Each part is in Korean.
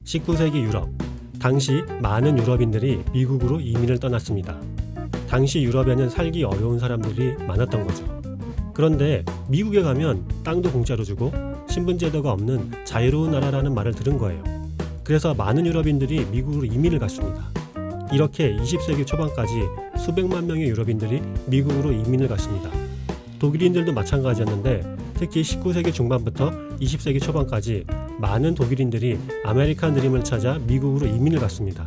19세기 유럽. 당시 많은 유럽인들이 미국으로 이민을 떠났습니다. 당시 유럽에는 살기 어려운 사람들이 많았던 거죠. 그런데 미국에 가면 땅도 공짜로 주고 신분제도가 없는 자유로운 나라라는 말을 들은 거예요. 그래서 많은 유럽인들이 미국으로 이민을 갔습니다. 이렇게 20세기 초반까지 수백만 명의 유럽인들이 미국으로 이민을 갔습니다. 독일인들도 마찬가지였는데 특히 19세기 중반부터 20세기 초반까지 많은 독일인들이 아메리칸 드림을 찾아 미국으로 이민을 갔습니다.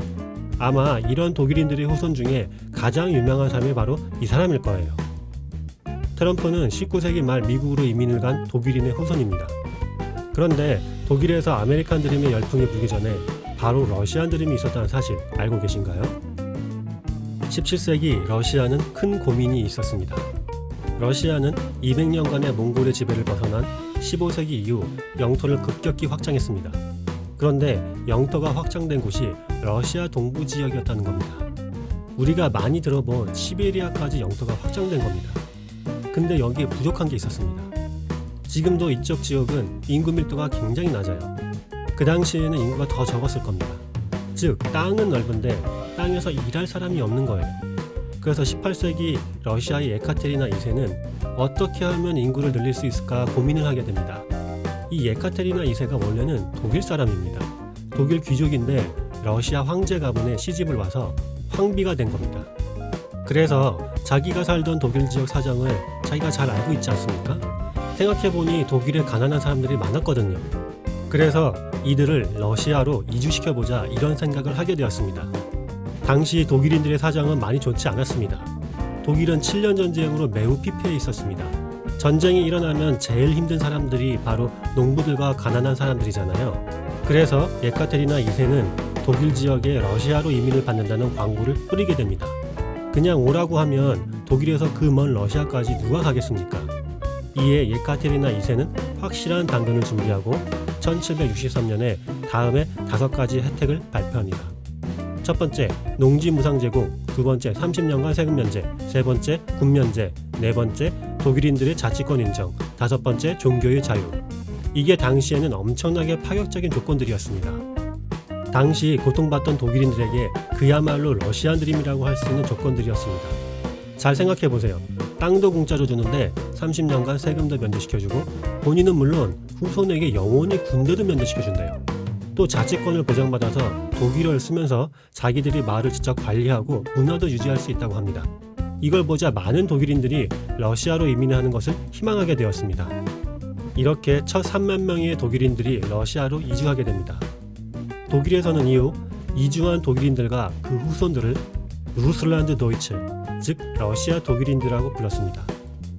아마 이런 독일인들의 후손 중에 가장 유명한 사람이 바로 이 사람일 거예요. 트럼프는 19세기 말 미국으로 이민을 간 독일인의 후손입니다. 그런데 독일에서 아메리칸 드림의 열풍이 불기 전에 바로 러시안 드림이 있었다는 사실 알고 계신가요? 17세기 러시아는 큰 고민이 있었습니다. 러시아는 200년간의 몽골의 지배를 벗어난 15세기 이후 영토를 급격히 확장했습니다. 그런데 영토가 확장된 곳이 러시아 동부 지역이었다는 겁니다. 우리가 많이 들어본 시베리아까지 영토가 확장된 겁니다. 근데 여기에 부족한 게 있었습니다. 지금도 이쪽 지역은 인구 밀도가 굉장히 낮아요. 그 당시에는 인구가 더 적었을 겁니다. 즉 땅은 넓은데 땅에서 일할 사람이 없는 거예요. 그래서 18세기 러시아의 에카테리나 2세는 어떻게 하면 인구를 늘릴 수 있을까 고민을 하게 됩니다. 이 에카테리나 2세가 원래는 독일 사람입니다. 독일 귀족인데 러시아 황제 가문에 시집을 와서 황비가 된 겁니다. 그래서 자기가 살던 독일 지역 사정을 자기가 잘 알고 있지 않습니까? 생각해보니 독일에 가난한 사람들이 많았거든요. 그래서 이들을 러시아로 이주시켜보자 이런 생각을 하게 되었습니다. 당시 독일인들의 사정은 많이 좋지 않았습니다. 독일은 7년 전쟁으로 매우 피폐해 있었습니다. 전쟁이 일어나면 제일 힘든 사람들이 바로 농부들과 가난한 사람들이잖아요. 그래서 예카테리나 2세는 독일 지역에 러시아로 이민을 받는다는 광고를 뿌리게 됩니다. 그냥 오라고 하면 독일에서 그 먼 러시아까지 누가 가겠습니까? 이에 예카테리나 2세는 확실한 당근을 준비하고 1763년에 다음에 5가지 혜택을 발표합니다. 첫 번째, 농지 무상 제공, 두 번째, 30년간 세금 면제, 세 번째, 군 면제, 네 번째, 독일인들의 자치권 인정, 다섯 번째, 종교의 자유. 이게 당시에는 엄청나게 파격적인 조건들이었습니다. 당시 고통받던 독일인들에게 그야말로 러시안 드림이라고 할 수 있는 조건들이었습니다. 잘 생각해보세요. 땅도 공짜로 주는데 30년간 세금도 면제시켜주고 본인은 물론 후손에게 영원히 군대도 면제시켜준대요. 또 자치권을 보장받아서 독일어를 쓰면서 자기들이 말을 직접 관리하고 문화도 유지할 수 있다고 합니다. 이걸 보자 많은 독일인들이 러시아로 이민하는 것을 희망하게 되었습니다. 이렇게 첫 3만 명의 독일인들이 러시아로 이주하게 됩니다. 독일에서는 이후 이주한 독일인들과 그 후손들을 루슬란드 도이체, 즉 러시아 독일인들이라고 불렀습니다.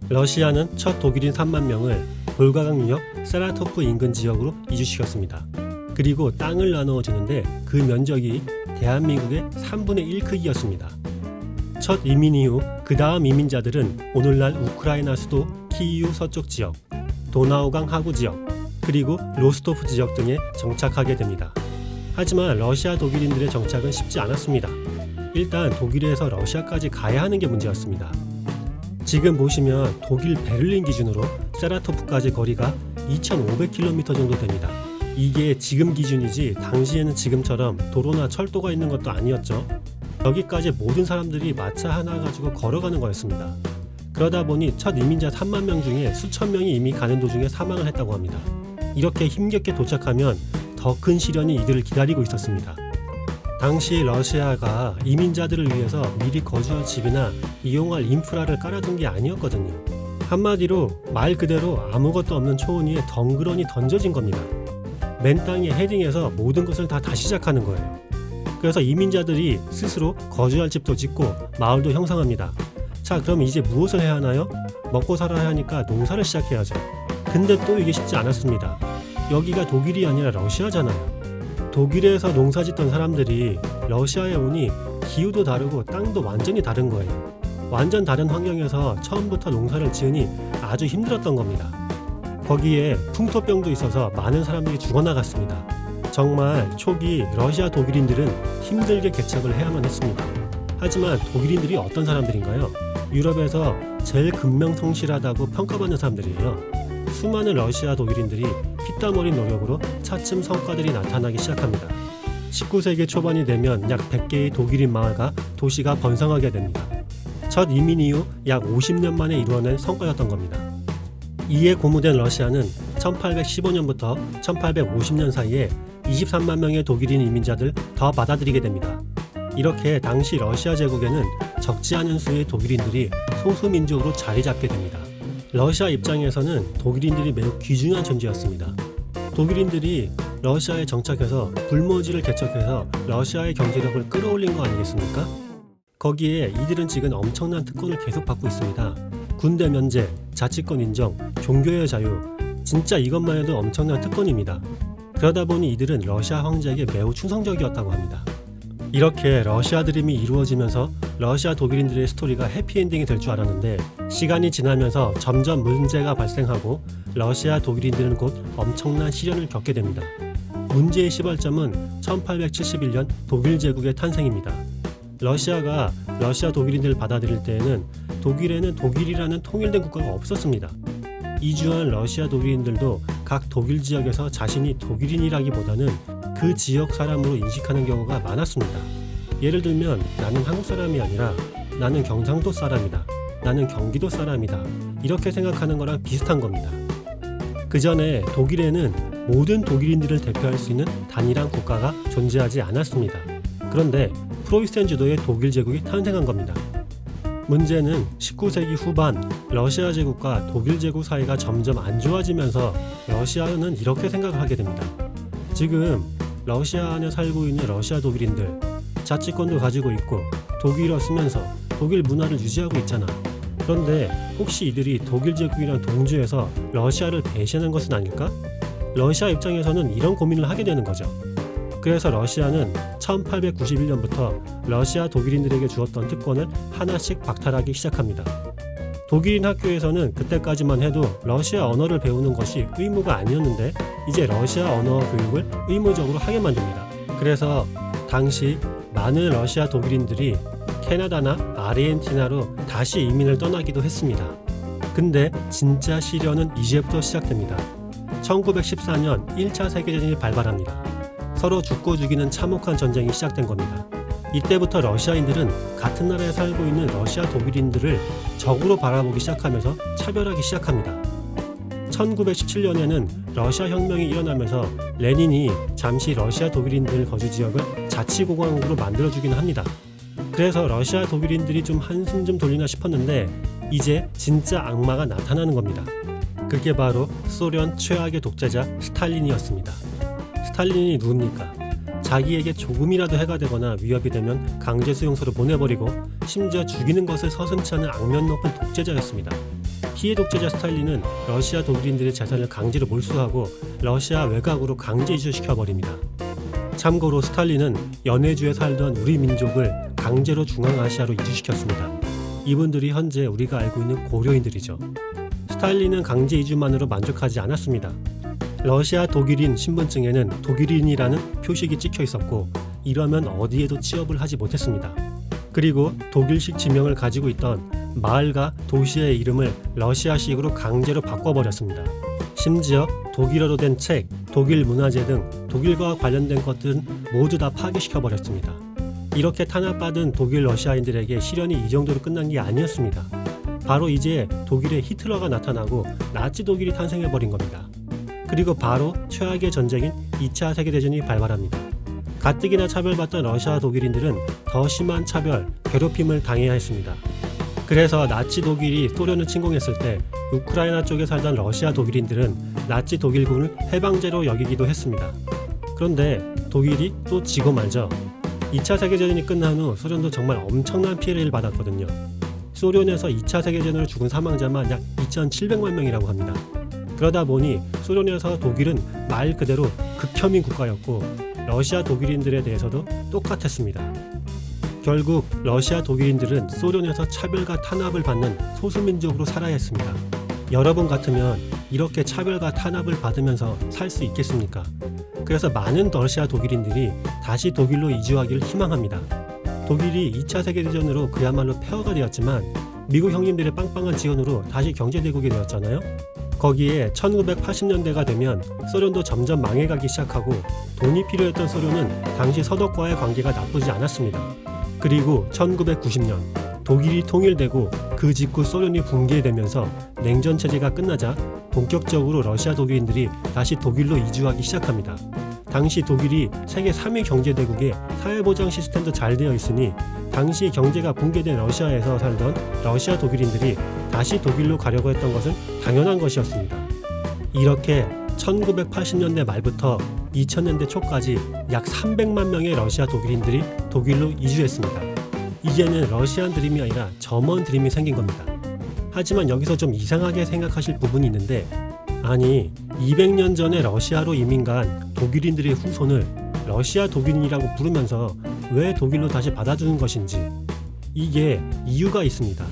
러시아는 첫 독일인 3만 명을 볼가강 유역 사라토프 인근 지역으로 이주시켰습니다. 그리고 땅을 나누어 주는데 그 면적이 대한민국의 3분의 1 크기였습니다. 첫 이민 이후 그 다음 이민자들은 오늘날 우크라이나 수도 키이우 서쪽 지역, 도나우강 하구 지역, 그리고 로스토프 지역 등에 정착하게 됩니다. 하지만 러시아 독일인들의 정착은 쉽지 않았습니다. 일단 독일에서 러시아까지 가야 하는 게 문제였습니다. 지금 보시면 독일 베를린 기준으로 사라토프까지 거리가 2,500km 정도 됩니다. 이게 지금 기준이지 당시에는 지금처럼 도로나 철도가 있는 것도 아니었죠. 여기까지 모든 사람들이 마차 하나 가지고 걸어가는 거였습니다. 그러다 보니 첫 이민자 3만 명 중에 수천 명이 이미 가는 도중에 사망을 했다고 합니다. 이렇게 힘겹게 도착하면 더 큰 시련이 이들을 기다리고 있었습니다. 당시 러시아가 이민자들을 위해서 미리 거주할 집이나 이용할 인프라를 깔아둔 게 아니었거든요. 한마디로 말 그대로 아무것도 없는 초원 위에 덩그러니 던져진 겁니다. 맨 땅에 헤딩해서 모든 것을 다 다시 시작하는 거예요. 그래서 이민자들이 스스로 거주할 집도 짓고 마을도 형성합니다. 자, 그럼 이제 무엇을 해야 하나요? 먹고 살아야 하니까 농사를 시작해야죠. 근데 또 이게 쉽지 않았습니다. 여기가 독일이 아니라 러시아잖아요. 독일에서 농사 짓던 사람들이 러시아에 오니 기후도 다르고 땅도 완전히 다른 거예요. 완전 다른 환경에서 처음부터 농사를 지으니 아주 힘들었던 겁니다. 거기에 풍토병도 있어서 많은 사람들이 죽어나갔습니다. 정말 초기 러시아 독일인들은 힘들게 개척을 해야만 했습니다. 하지만 독일인들이 어떤 사람들인가요? 유럽에서 제일 근명성실하다고 평가받는 사람들이에요. 수많은 러시아 독일인들이 피땀 어린 노력으로 차츰 성과들이 나타나기 시작합니다. 19세기 초반이 되면 약 100개의 독일인 마을과 도시가 번성하게 됩니다. 첫 이민 이후 약 50년 만에 이루어낸 성과였던 겁니다. 이에 고무된 러시아는 1815년부터 1850년 사이에 23만 명의 독일인 이민자들 더 받아들이게 됩니다. 이렇게 당시 러시아 제국에는 적지 않은 수의 독일인들이 소수민족으로 자리 잡게 됩니다. 러시아 입장에서는 독일인들이 매우 귀중한 존재였습니다. 독일인들이 러시아에 정착해서 불모지를 개척해서 러시아의 경제력을 끌어올린 거 아니겠습니까? 거기에 이들은 지금 엄청난 특권을 계속 받고 있습니다. 군대 면제, 자치권 인정, 종교의 자유, 진짜 이것만 해도 엄청난 특권입니다. 그러다 보니 이들은 러시아 황제에게 매우 충성적이었다고 합니다. 이렇게 러시아 드림이 이루어지면서 러시아 독일인들의 스토리가 해피엔딩이 될 줄 알았는데 시간이 지나면서 점점 문제가 발생하고 러시아 독일인들은 곧 엄청난 시련을 겪게 됩니다. 문제의 시발점은 1871년 독일 제국의 탄생입니다. 러시아가 러시아 독일인들을 받아들일 때에는 독일에는 독일이라는 통일된 국가가 없었습니다. 이주한 러시아 독일인들도 각 독일 지역에서 자신이 독일인이라기보다는 그 지역 사람으로 인식하는 경우가 많았습니다. 예를 들면 나는 한국 사람이 아니라 나는 경상도 사람이다. 나는 경기도 사람이다. 이렇게 생각하는 거랑 비슷한 겁니다. 그 전에 독일에는 모든 독일인들을 대표할 수 있는 단일한 국가가 존재하지 않았습니다. 그런데 프로이센 주도의 독일 제국이 탄생한 겁니다. 문제는 19세기 후반 러시아 제국과 독일 제국 사이가 점점 안 좋아지면서 러시아는 이렇게 생각을 하게 됩니다. 지금 러시아 안에 살고 있는 러시아 독일인들 자치권도 가지고 있고 독일어 쓰면서 독일 문화를 유지하고 있잖아. 그런데 혹시 이들이 독일 제국이랑 동조해서 러시아를 배신하는 것은 아닐까? 러시아 입장에서는 이런 고민을 하게 되는 거죠. 그래서 러시아는 1891년부터 러시아 독일인들에게 주었던 특권을 하나씩 박탈하기 시작합니다. 독일인 학교에서는 그때까지만 해도 러시아 언어를 배우는 것이 의무가 아니었는데 이제 러시아 언어 교육을 의무적으로 하게 만듭니다. 그래서 당시 많은 러시아 독일인들이 캐나다나 아르헨티나로 다시 이민을 떠나기도 했습니다. 근데 진짜 시련은 이제부터 시작됩니다. 1914년 1차 세계대전이 발발합니다. 서로 죽고 죽이는 참혹한 전쟁이 시작된 겁니다. 이때부터 러시아인들은 같은 나라에 살고 있는 러시아 독일인들을 적으로 바라보기 시작하면서 차별하기 시작합니다. 1917년에는 러시아 혁명이 일어나면서 레닌이 잠시 러시아 독일인들 거주 지역을 자치공화국으로 만들어주긴 합니다. 그래서 러시아 독일인들이 좀 한숨 좀 돌리나 싶었는데 이제 진짜 악마가 나타나는 겁니다. 그게 바로 소련 최악의 독재자 스탈린이었습니다. 스탈린이 누굽니까? 자기에게 조금이라도 해가 되거나 위협이 되면 강제 수용소로 보내버리고 심지어 죽이는 것을 서슴지 않은 악명 높은 독재자였습니다. 피해 독재자 스탈린은 러시아 독일인들의 재산을 강제로 몰수하고 러시아 외곽으로 강제 이주시켜버립니다. 참고로 스탈린은 연해주에 살던 우리 민족을 강제로 중앙아시아로 이주시켰습니다. 이분들이 현재 우리가 알고 있는 고려인들이죠. 스탈린은 강제 이주만으로 만족하지 않았습니다. 러시아 독일인 신분증에는 독일인이라는 표식이 찍혀 있었고 이러면 어디에도 취업을 하지 못했습니다. 그리고 독일식 지명을 가지고 있던 마을과 도시의 이름을 러시아식으로 강제로 바꿔버렸습니다. 심지어 독일어로 된 책, 독일 문화재 등 독일과 관련된 것들은 모두 다 파괴시켜버렸습니다. 이렇게 탄압받은 독일 러시아인들에게 시련이 이 정도로 끝난 게 아니었습니다. 바로 이제 독일에 히틀러가 나타나고 나치 독일이 탄생해버린 겁니다. 그리고 바로 최악의 전쟁인 2차 세계대전이 발발합니다. 가뜩이나 차별받던 러시아 독일인들은 더 심한 차별, 괴롭힘을 당해야 했습니다. 그래서 나치 독일이 소련을 침공했을 때 우크라이나 쪽에 살던 러시아 독일인들은 나치 독일군을 해방제로 여기기도 했습니다. 그런데 독일이 또 지고 말죠. 2차 세계대전이 끝난 후 소련도 정말 엄청난 피해를 받았거든요. 소련에서 2차 세계대전으로 죽은 사망자만 약 2,700만 명이라고 합니다. 그러다 보니 소련에서 독일은 말 그대로 극혐인 국가였고 러시아 독일인들에 대해서도 똑같았습니다. 결국 러시아 독일인들은 소련에서 차별과 탄압을 받는 소수민족으로 살아야 했습니다. 여러분 같으면 이렇게 차별과 탄압을 받으면서 살 수 있겠습니까? 그래서 많은 러시아 독일인들이 다시 독일로 이주하기를 희망합니다. 독일이 2차 세계대전으로 그야말로 폐허가 되었지만 미국 형님들의 빵빵한 지원으로 다시 경제대국이 되었잖아요. 거기에 1980년대가 되면 소련도 점점 망해가기 시작하고 돈이 필요했던 소련은 당시 서독과의 관계가 나쁘지 않았습니다. 그리고 1990년 독일이 통일되고 그 직후 소련이 붕괴되면서 냉전 체제가 끝나자 본격적으로 러시아 독일인들이 다시 독일로 이주하기 시작합니다. 당시 독일이 세계 3위 경제대국에 사회보장 시스템도 잘 되어 있으니 당시 경제가 붕괴된 러시아에서 살던 러시아 독일인들이 다시 독일로 가려고 했던 것은 당연한 것이었습니다. 이렇게 1980년대 말부터 2000년대 초까지 약 300만 명의 러시아 독일인들이 독일로 이주했습니다. 이제는 러시안 드림이 아니라 점원 드림이 생긴 겁니다. 하지만 여기서 좀 이상하게 생각하실 부분이 있는데, 아니 200년 전에 러시아로 이민 간 독일인들의 후손을 러시아 독일인이라고 부르면서 왜 독일로 다시 받아주는 것인지, 이게 이유가 있습니다.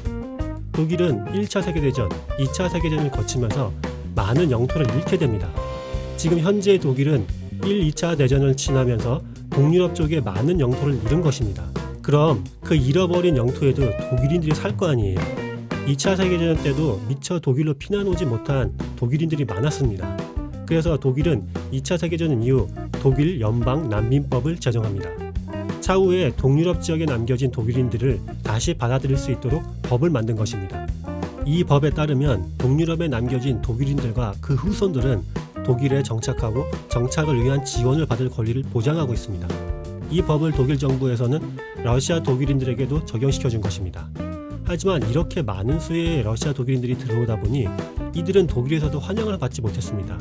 독일은 1차 세계대전, 2차 세계대전을 거치면서 많은 영토를 잃게 됩니다. 지금 현재 독일은 1, 2차 대전을 지나면서 동유럽 쪽에 많은 영토를 잃은 것입니다. 그럼 그 잃어버린 영토에도 독일인들이 살 거 아니에요. 2차 세계대전 때도 미처 독일로 피난 오지 못한 독일인들이 많았습니다. 그래서 독일은 2차 세계대전 이후 독일 연방 난민법을 제정합니다. 차후에 동유럽 지역에 남겨진 독일인들을 다시 받아들일 수 있도록 법을 만든 것입니다. 이 법에 따르면 동유럽에 남겨진 독일인들과 그 후손들은 독일에 정착하고 정착을 위한 지원을 받을 권리를 보장하고 있습니다. 이 법을 독일 정부에서는 러시아 독일인들에게도 적용시켜준 것입니다. 하지만 이렇게 많은 수의 러시아 독일인들이 들어오다 보니 이들은 독일에서도 환영을 받지 못했습니다.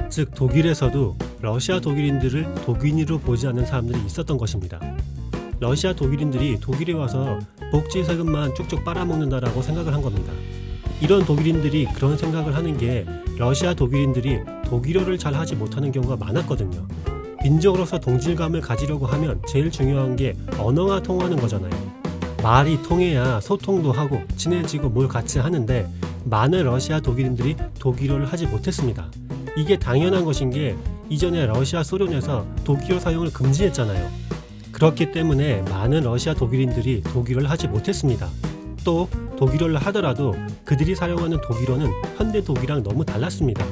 즉 독일에서도 러시아 독일인들을 독인으로 보지 않는 사람들이 있었던 것입니다. 러시아 독일인들이 독일에 와서 복지 세금만 쭉쭉 빨아먹는다라고 생각을 한 겁니다. 이런 독일인들이 그런 생각을 하는 게 러시아 독일인들이 독일어를 잘 하지 못하는 경우가 많았거든요. 민족으로서 동질감을 가지려고 하면 제일 중요한 게 언어가 통하는 거잖아요. 말이 통해야 소통도 하고 친해지고 뭘 같이 하는데 많은 러시아 독일인들이 독일어를 하지 못했습니다. 이게 당연한 것인 게 이전에 러시아 소련에서 독일어 사용을 금지했잖아요. 그렇기 때문에 많은 러시아 독일인들이 독일어를 하지 못했습니다. 또 독일어를 하더라도 그들이 사용하는 독일어는 현대 독일이랑 너무 달랐습니다.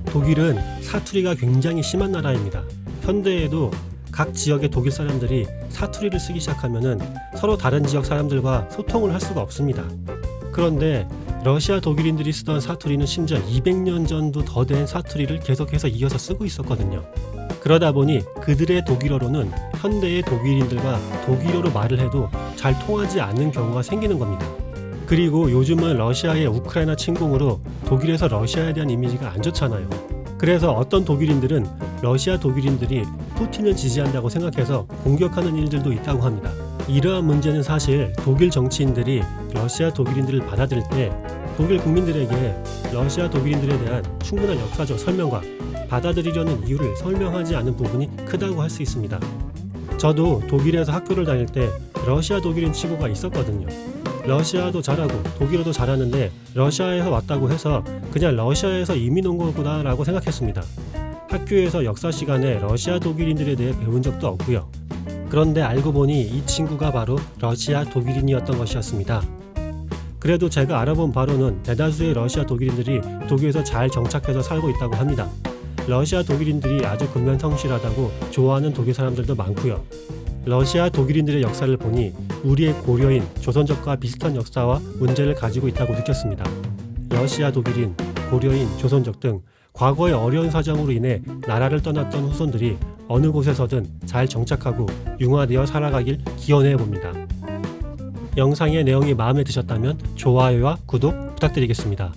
독일은 사투리가 굉장히 심한 나라입니다. 현대에도 각 지역의 독일 사람들이 사투리를 쓰기 시작하면은 서로 다른 지역 사람들과 소통을 할 수가 없습니다. 그런데 러시아 독일인들이 쓰던 사투리는 심지어 200년 전도 더 된 사투리를 계속해서 이어서 쓰고 있었거든요. 그러다 보니 그들의 독일어로는 현대의 독일인들과 독일어로 말을 해도 잘 통하지 않는 경우가 생기는 겁니다. 그리고 요즘은 러시아의 우크라이나 침공으로 독일에서 러시아에 대한 이미지가 안 좋잖아요. 그래서 어떤 독일인들은 러시아 독일인들이 푸틴을 지지한다고 생각해서 공격하는 일들도 있다고 합니다. 이러한 문제는 사실 독일 정치인들이 러시아 독일인들을 받아들일 때 독일 국민들에게 러시아 독일인들에 대한 충분한 역사적 설명과 받아들이려는 이유를 설명하지 않은 부분이 크다고 할 수 있습니다. 저도 독일에서 학교를 다닐 때 러시아 독일인 친구가 있었거든요. 러시아도 잘하고 독일어도 잘하는데 러시아에서 왔다고 해서 그냥 러시아에서 이민 온 거구나 라고 생각했습니다. 학교에서 역사 시간에 러시아 독일인들에 대해 배운 적도 없고요. 그런데 알고 보니 이 친구가 바로 러시아 독일인이었던 것이었습니다. 그래도 제가 알아본 바로는 대다수의 러시아 독일인들이 독일에서 잘 정착해서 살고 있다고 합니다. 러시아 독일인들이 아주 근면성실하다고 좋아하는 독일 사람들도 많고요. 러시아 독일인들의 역사를 보니 우리의 고려인 조선족과 비슷한 역사와 문제를 가지고 있다고 느꼈습니다. 러시아 독일인, 고려인, 조선족 등 과거의 어려운 사정으로 인해 나라를 떠났던 후손들이 어느 곳에서든 잘 정착하고 융화되어 살아가길 기원해 봅니다. 영상의 내용이 마음에 드셨다면 좋아요와 구독 부탁드리겠습니다.